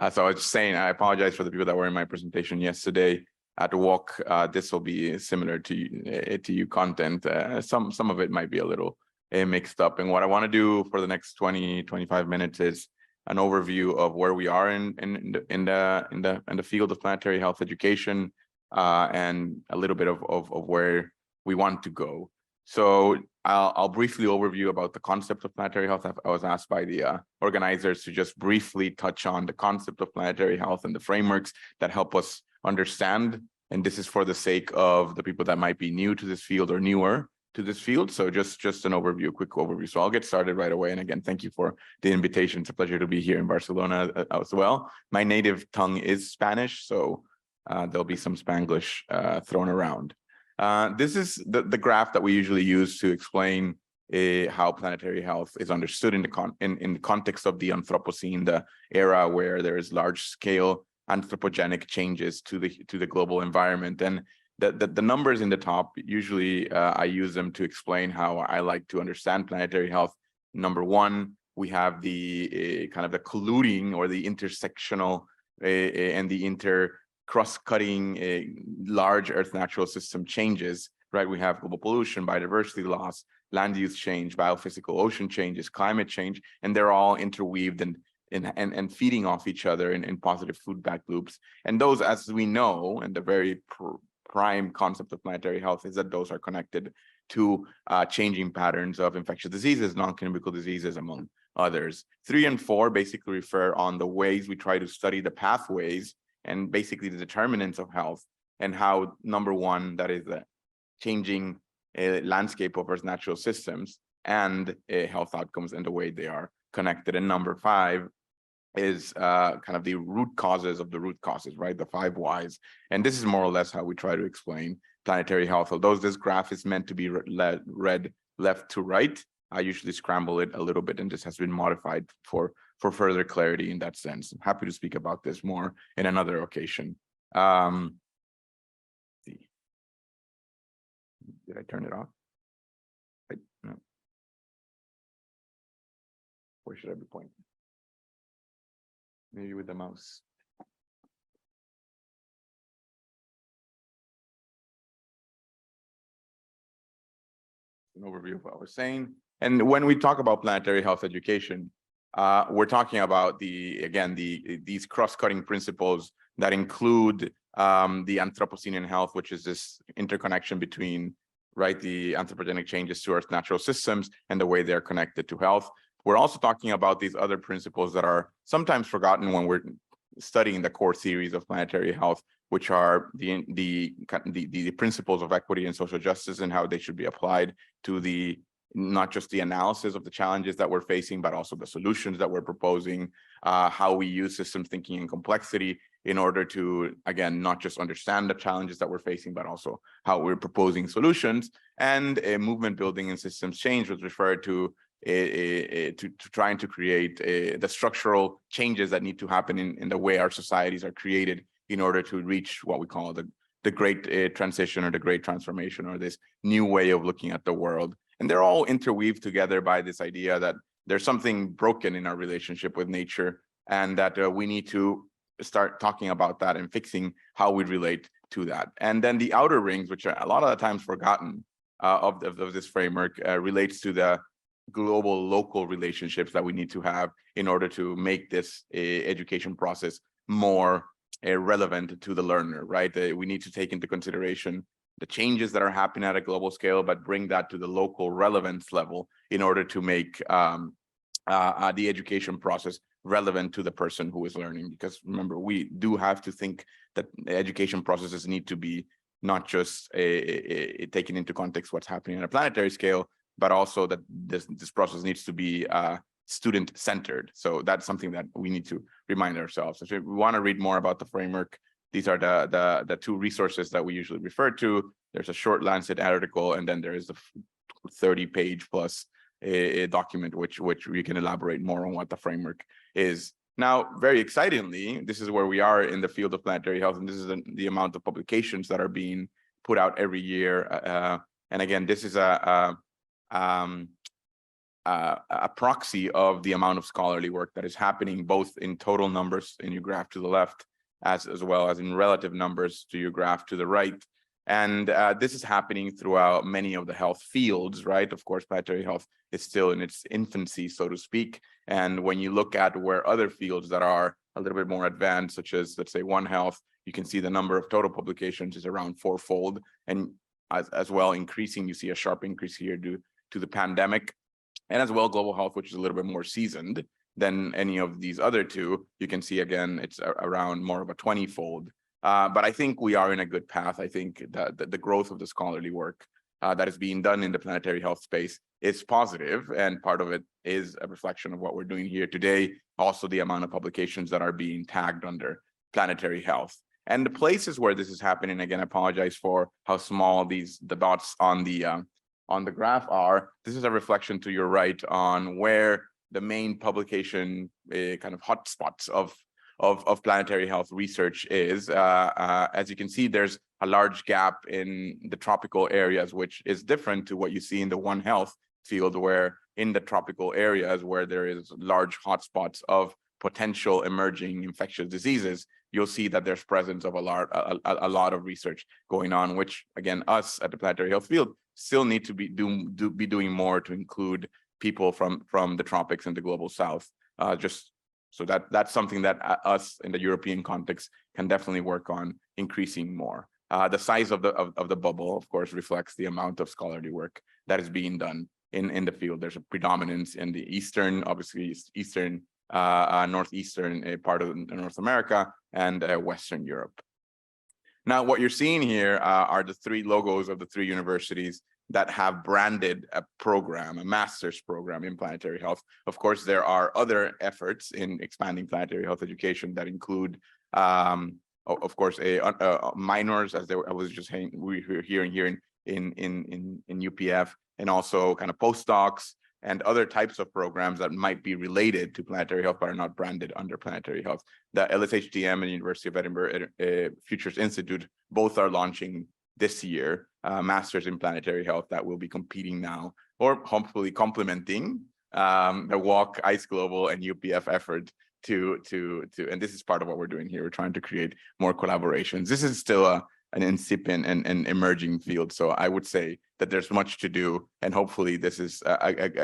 So I was just saying, I apologize for the people that were in my presentation yesterday at the walk. This will be similar to you content. Some of it might be a little mixed up. And what I want to do for the next 20-25 minutes is an overview of where we are in the field of planetary health education, and a little bit of where we want to go. So I'll briefly overview about the concept of planetary health. I was asked by the organizers to just briefly touch on the concept of planetary health and the frameworks that help us understand. And this is for the sake of the people that might be new to this field or newer to this field. So just an overview, a quick overview. So I'll get started right away. And again, thank you for the invitation. It's a pleasure to be here in Barcelona as well. My native tongue is Spanish, so there'll be some Spanglish thrown around. This is the graph that we usually use to explain how planetary health is understood in the context of the Anthropocene, the era where there is large-scale anthropogenic changes to the global environment. And the numbers in the top, usually I use them to explain how I like to understand planetary health. Number one, we have the kind of the colluding or the intersectional and the cross-cutting large Earth natural system changes, right? We have global pollution, biodiversity loss, land use change, biophysical ocean changes, climate change, and they're all interweaved and feeding off each other in positive feedback loops. And those, as we know, and the very prime concept of planetary health is that those are connected to changing patterns of infectious diseases, non-communicable diseases, among others. 3 and 4 basically refer on the ways we try to study the pathways and basically the determinants of health, and how, number one, that is the changing landscape of Earth's natural systems and health outcomes and the way they are connected. And number 5 is kind of the root causes of the root causes, right? The 5 whys. And this is more or less how we try to explain planetary health. Although this graph is meant to be read left to right, I usually scramble it a little bit, and this has been modified for further clarity in that sense. I'm happy to speak about this more in another occasion. Did I turn it off? No. Where should I be pointing? Maybe with the mouse. An overview of what I was saying. And when we talk about planetary health education, we're talking about these cross-cutting principles that include the Anthropocene in health, which is this interconnection between, right, the anthropogenic changes to Earth's natural systems and the way they're connected to health. We're also talking about these other principles that are sometimes forgotten when we're studying the core theories of planetary health, which are the principles of equity and social justice and how they should be applied to not just the analysis of the challenges that we're facing, but also the solutions that we're proposing, how we use systems thinking and complexity in order to, again, not just understand the challenges that we're facing, but also how we're proposing solutions. And movement building and systems change was referred to trying to create the structural changes that need to happen in the way our societies are created in order to reach what we call the great transition or the great transformation, or this new way of looking at the world. And they're all interweaved together by this idea that there's something broken in our relationship with nature, and that we need to start talking about that and fixing how we relate to that. And then the outer rings, which are a lot of the times forgotten of this framework, relates to the global local relationships that we need to have in order to make this education process more relevant to the learner, right? We need to take into consideration the changes that are happening at a global scale, but bring that to the local relevance level in order to make the education process relevant to the person who is learning. Because remember, we do have to think that the education processes need to be not just taking into context what's happening on a planetary scale, but also that this process needs to be student-centered. So that's something that we need to remind ourselves. If we want to read more about the framework, these are the 2 resources that we usually refer to. There's a short Lancet article, and then there is the 30-page plus a document which we can elaborate more on what the framework is. Now, very excitingly, this is where we are in the field of planetary health, and this is the amount of publications that are being put out every year. And again, this is a a proxy of the amount of scholarly work that is happening, both in total numbers in your graph to the left, as well as in relative numbers to your graph to the right. And this is happening throughout many of the health fields, right? Of course, planetary health is still in its infancy, so to speak. And when you look at where other fields that are a little bit more advanced, such as, let's say, One Health, you can see the number of total publications is around fourfold. And as well, increasing, you see a sharp increase here due to the pandemic. And as well, global health, which is a little bit more seasoned than any of these other two, you can see, again, it's around more of a 20-fold. But I think we are in a good path. I think that the growth of the scholarly work that is being done in the planetary health space is positive, and part of it is a reflection of what we're doing here today. Also, the amount of publications that are being tagged under planetary health. And the places where this is happening, again, I apologize for how small the dots on the graph are. This is a reflection to your right on where the main publication kind of hotspots of planetary health research is. As you can see, there's a large gap in the tropical areas, which is different to what you see in the One Health field, where in the tropical areas where there is large hotspots of potential emerging infectious diseases, you'll see that there's presence of a lot of research going on, which, again, us at the planetary health field still need to be doing more to include people from the tropics and the global south. Just so that's something that us in the European context can definitely work on increasing more. The size of the bubble, of course, reflects the amount of scholarly work that is being done in the field. There's a predominance in the eastern, obviously eastern, northeastern part of North America, and Western Europe. Now, what you're seeing here are the three logos of the three universities that have branded a program, a master's program in planetary health. Of course, there are other efforts in expanding planetary health education that include, of course, minors, as I was just saying, we were hearing here in UPF, and also kind of postdocs and other types of programs that might be related to planetary health but are not branded under planetary health. The LSHTM and University of Edinburgh Futures Institute both are launching this year masters in planetary health that will be competing now, or hopefully complementing the WALK, ISGlobal, and UPF effort to and this is part of what we're doing here. We're trying to create more collaborations. This is still an incipient and emerging field, so I would say that there's much to do, and hopefully this is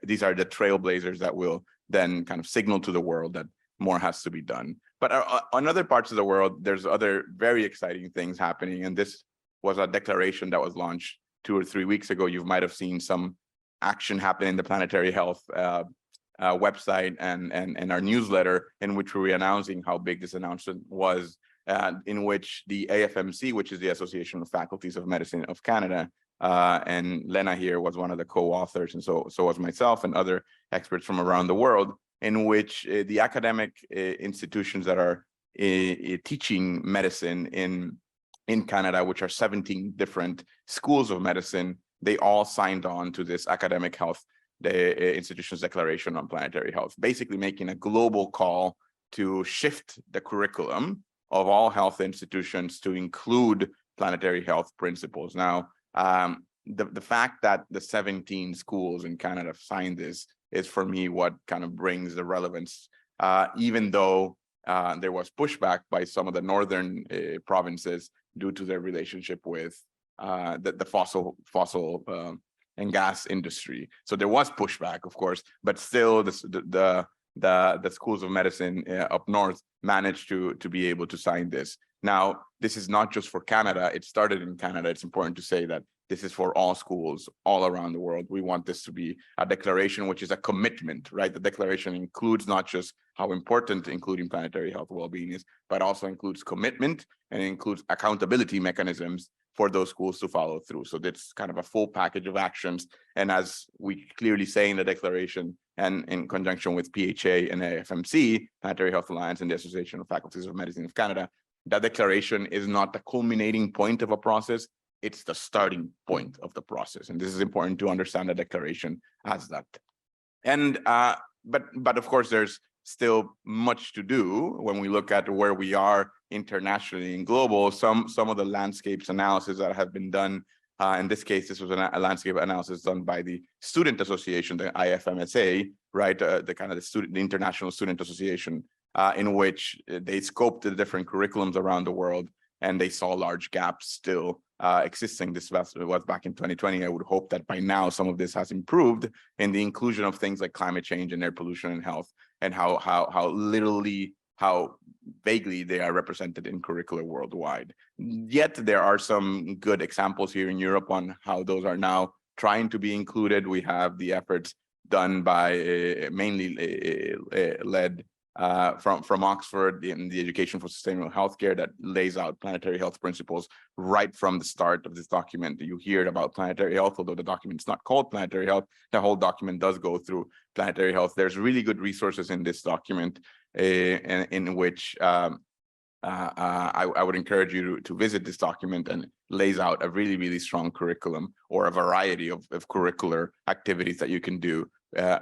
these are the trailblazers that will then kind of signal to the world that more has to be done. But on other parts of the world, there's other very exciting things happening, and this was a declaration that was launched 2 or 3 weeks ago. You might have seen some action happen in the Planetary Health website and our newsletter, in which we were announcing how big this announcement was, in which the AFMC, which is the Association of Faculties of Medicine of Canada, and Lena here was one of the co-authors, and so was myself and other experts from around the world, in which the academic institutions that are teaching medicine in Canada, which are 17 different schools of medicine, they all signed on to this academic health, the institution's declaration on planetary health, basically making a global call to shift the curriculum of all health institutions to include planetary health principles. Now, the fact that the 17 schools in Canada signed this is, for me, what kind of brings the relevance, even though there was pushback by some of the northern provinces due to their relationship with the fossil and gas industry. So there was pushback, of course, but still the schools of medicine up north managed to be able to sign this. Now, this is not just for Canada. It started in Canada. It's important to say that this is for all schools all around the world. We want this to be a declaration, which is a commitment, right? The declaration includes not just how important including planetary health well-being is, but also includes commitment, and it includes accountability mechanisms for those schools to follow through. So that's kind of a full package of actions. And as we clearly say in the declaration, and in conjunction with PHA and AFMC, Planetary Health Alliance, and the Association of Faculties of Medicine of Canada, that declaration is not the culminating point of a process, it's the starting point of the process. And this is important to understand the declaration as that. And but of course, there's still much to do when we look at where we are internationally and global. Some of the landscapes analysis that have been done In this case, this was a landscape analysis done by the Student Association, the IFMSA, right? The International Student Association, in which they scoped the different curriculums around the world, and they saw large gaps still existing. This was back in 2020. I would hope that by now some of this has improved in the inclusion of things like climate change and air pollution and health, and how vaguely they are represented in curricula worldwide. Yet there are some good examples here in Europe on how those are now trying to be included. We have the efforts done by mainly led from Oxford in the Education for Sustainable Healthcare that lays out planetary health principles right from the start of this document. You hear about planetary health, although the document's not called Planetary Health. The whole document does go through planetary health. There's really good resources in this document in which I would encourage you to visit this document, and lays out a really, really strong curriculum, or a variety of curricular activities that you can do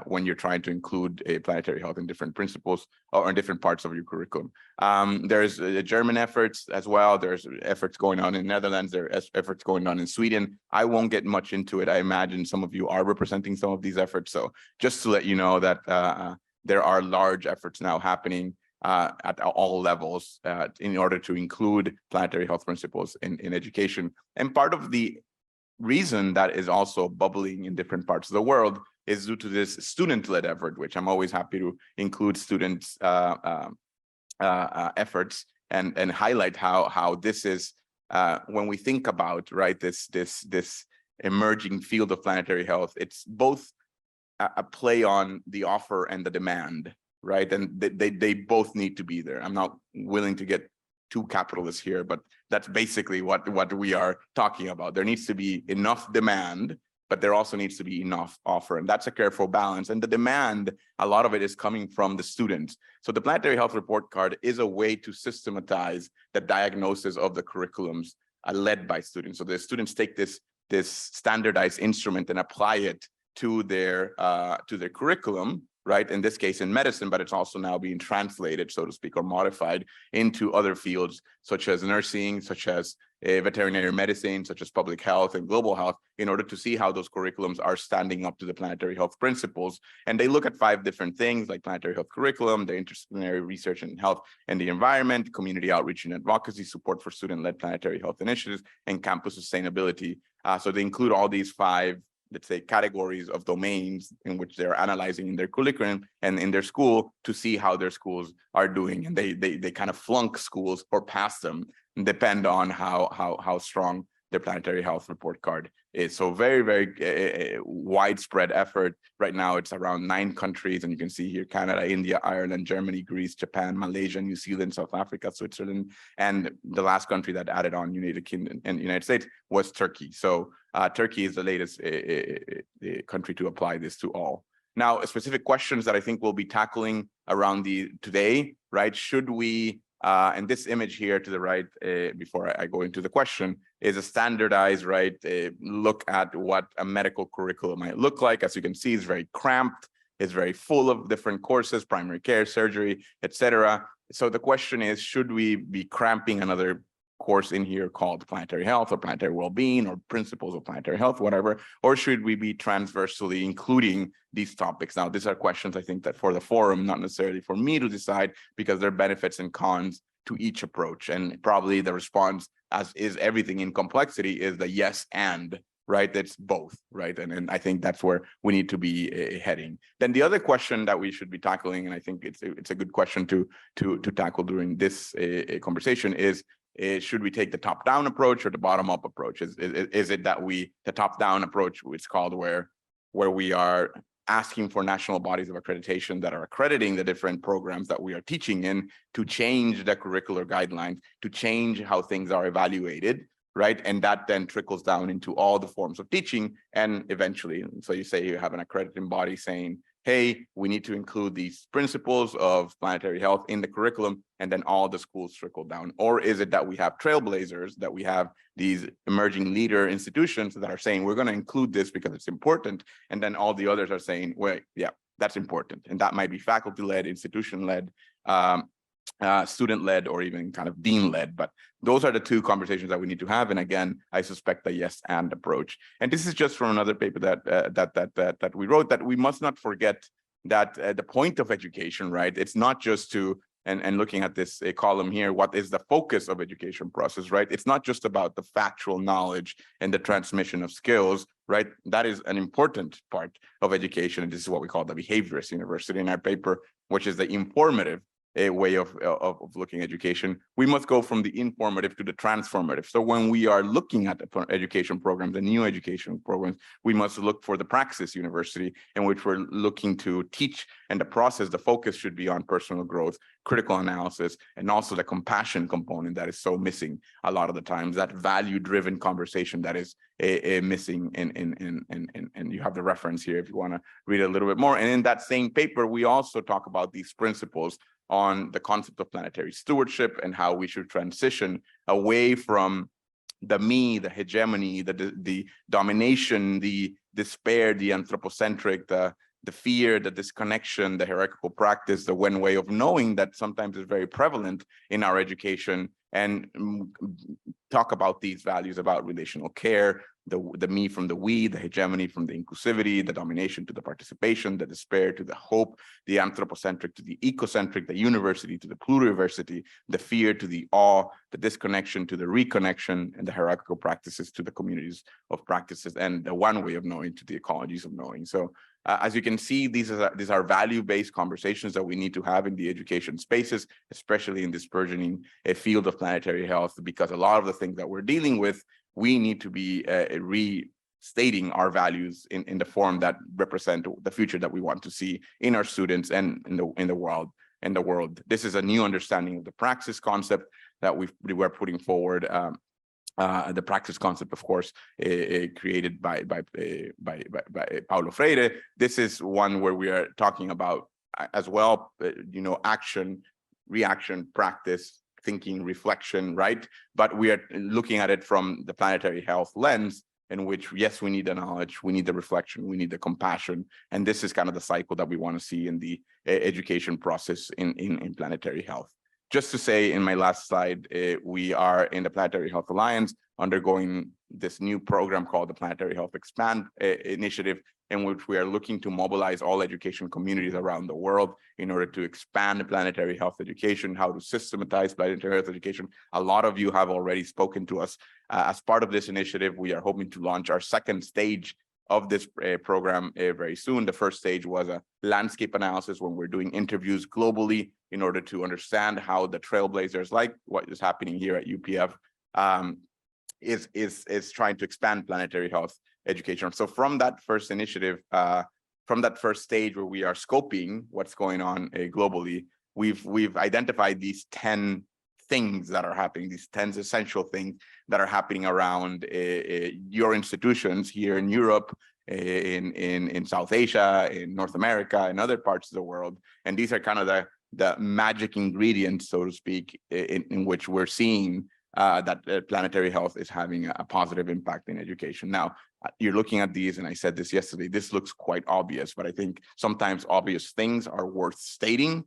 when you're trying to include a planetary health in different principles or in different parts of your curriculum. There's German efforts as well. There's efforts going on in Netherlands. There are efforts going on in Sweden. I won't get much into it. I imagine some of you are representing some of these efforts. So just to let you know that there are large efforts now happening at all levels in order to include planetary health principles in education. And part of the reason that is also bubbling in different parts of the world is due to this student-led effort, which I'm always happy to include students' efforts and highlight how this is when we think about, right, this emerging field of planetary health. It's both a play on the offer and the demand, right? And they both need to be there. I'm not willing to get too capitalist here, but that's basically what we are talking about. There needs to be enough demand, but there also needs to be enough offer. And that's a careful balance. And the demand, a lot of it is coming from the students. So the Planetary Health Report Card is a way to systematize the diagnosis of the curriculums led by students. So the students take this standardized instrument and apply it to their curriculum, right? In this case, in medicine, but it's also now being translated, so to speak, or modified into other fields, such as nursing, such as veterinary medicine, such as public health and global health, in order to see how those curriculums are standing up to the planetary health principles. And they look at 5 different things, like planetary health curriculum, the interdisciplinary research in health and the environment, community outreach and advocacy, support for student-led planetary health initiatives, and campus sustainability. So they include all these 5, let's say, categories of domains in which they're analyzing in their curriculum and in their school to see how their schools are doing. And they kind of flunk schools or pass them, depend on how strong their planetary health report card is. So very, very widespread effort. Right now, it's around 9 countries, and you can see here Canada, India, Ireland, Germany, Greece, Japan, Malaysia, New Zealand, South Africa, Switzerland, and the last country that added on, United Kingdom and United States, was Turkey. So Turkey is the latest country to apply this to all. Now, specific questions that I think we'll be tackling around today, right? Should we and this image here to the right, before I go into the question, is a standardized, right, look at what a medical curriculum might look like. As you can see, it's very cramped. It's very full of different courses, primary care, surgery, etc. So the question is, should we be cramping another course in here called planetary health or planetary well-being or principles of planetary health, whatever, or should we be transversely including these topics? Now, these are questions I think that for the forum, not necessarily for me to decide, because there are benefits and cons to each approach. And probably the response, as is everything in complexity, is the yes and, right? That's both, right? And I think that's where we need to be heading. Then the other question that we should be tackling, and I think it's a good question to tackle during this conversation, is should we take the top-down approach or the bottom-up approach? Is it that the top-down approach, it's called, where we are asking for national bodies of accreditation that are accrediting the different programs that we are teaching in to change the curricular guidelines, to change how things are evaluated, right? And that then trickles down into all the forms of teaching. And eventually, so you say you have an accrediting body saying, hey, we need to include these principles of planetary health in the curriculum, and then all the schools trickle down? Or is it that we have trailblazers, that we have these emerging leader institutions that are saying, we're going to include this because it's important, and then all the others are saying, wait, yeah, that's important. And that might be faculty-led, institution-led, student-led or even kind of dean-led, but those are the two conversations that we need to have. And again, I suspect the yes and approach. And this is just from another paper that we wrote, that we must not forget that the point of education, right? It's not just to, and looking at this column here, what is the focus of education process, right? It's not just about the factual knowledge and the transmission of skills, right? That is an important part of education. And this is what we call the behaviorist university in our paper, which is the informative a way of looking at education. We must go from the informative to the transformative. So when we are looking at the education programs, the new education programs, we must look for the praxis university in which we're looking to teach, and the process, the focus should be on personal growth, critical analysis, and also the compassion component that is so missing a lot of the times, that value-driven conversation that is missing and you have the reference here if you want to read a little bit more. And in that same paper, we also talk about these principles on the concept of planetary stewardship and how we should transition away from the me, the hegemony, the domination, the despair, the anthropocentric, the fear, the disconnection, the hierarchical practice, the one way of knowing that sometimes is very prevalent in our education, and talk about these values about relational care, the me from the we, the hegemony from the inclusivity, the domination to the participation, the despair to the hope, the anthropocentric to the ecocentric, the university to the pluriversity, the fear to the awe, the disconnection to the reconnection, and the hierarchical practices to the communities of practices, and the one way of knowing to the ecologies of knowing. So as you can see, these are value-based conversations that we need to have in the education spaces, especially in this burgeoning field of planetary health, because a lot of the things that we're dealing with, we need to be restating our values in the form that represent the future that we want to see in our students and in the world. This is a new understanding of the praxis concept that we were putting forward. The praxis concept, of course, created by Paulo Freire. This is one where we are talking about as well, action, reaction, practice, thinking, reflection, right? But we are looking at it from the planetary health lens, in which, yes, we need the knowledge, we need the reflection, we need the compassion. And this is kind of the cycle that we want to see in the education process in planetary health. Just to say in my last slide, we are in the Planetary Health Alliance undergoing this new program called the Planetary Health Expand initiative, in which we are looking to mobilize all education communities around the world in order to expand planetary health education, how to systematize planetary health education. A lot of you have already spoken to us. As part of this initiative, we are hoping to launch our second stage of this program very soon. The first stage was a landscape analysis when we're doing interviews globally in order to understand how the trailblazers, like what is happening here at UPF, is trying to expand planetary health education. So from that first initiative, from that first stage where we are scoping what's going on globally, we've identified these 10 things that are happening, these 10 essential things that are happening around your institutions here in Europe, in South Asia, in North America, in other parts of the world. And these are kind of the magic ingredients, so to speak, in which we're seeing that planetary health is having a positive impact in education. Now, you're looking at these, and I said this yesterday, this looks quite obvious, but I think sometimes obvious things are worth stating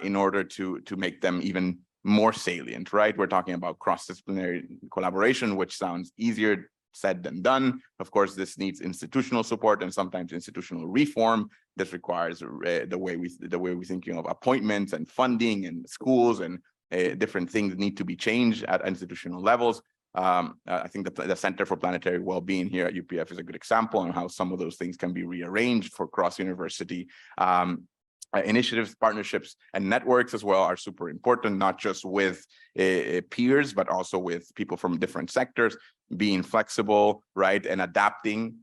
in order to make them even more salient, right? We're talking about cross-disciplinary collaboration, which sounds easier said than done. Of course, this needs institutional support and sometimes institutional reform. This requires the way we're thinking of appointments and funding and schools, and different things need to be changed at institutional levels. I think the Center for Planetary Wellbeing here at UPF is a good example on how some of those things can be rearranged for cross-university. Initiatives, partnerships, and networks as well are super important, not just with peers, but also with people from different sectors, being flexible, right, and adapting,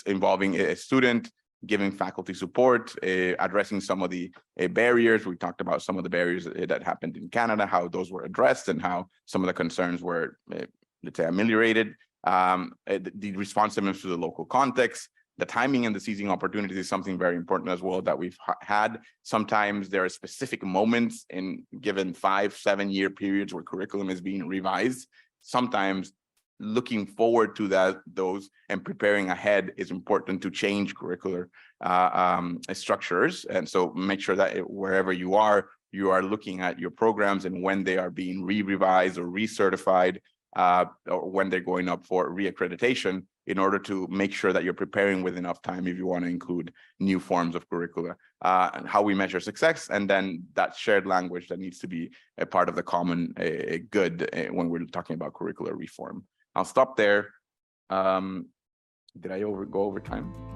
involving a student, giving faculty support, addressing some of the barriers. We talked about some of the barriers that happened in Canada, how those were addressed and how some of the concerns were, let's say, ameliorated. The responsiveness to the local context, the timing and the seizing opportunities is something very important as well that we've had. Sometimes there are specific moments in given 5-7 year periods where curriculum is being revised. Sometimes looking forward to those and preparing ahead is important to change curricular structures. And so make sure that wherever you are, you are looking at your programs and when they are being re-revised or recertified, or when they're going up for reaccreditation, in order to make sure that you're preparing with enough time if you want to include new forms of curricula, and how we measure success, and then that shared language that needs to be a part of the common good when we're talking about curricular reform. I'll stop there. Did I go over time?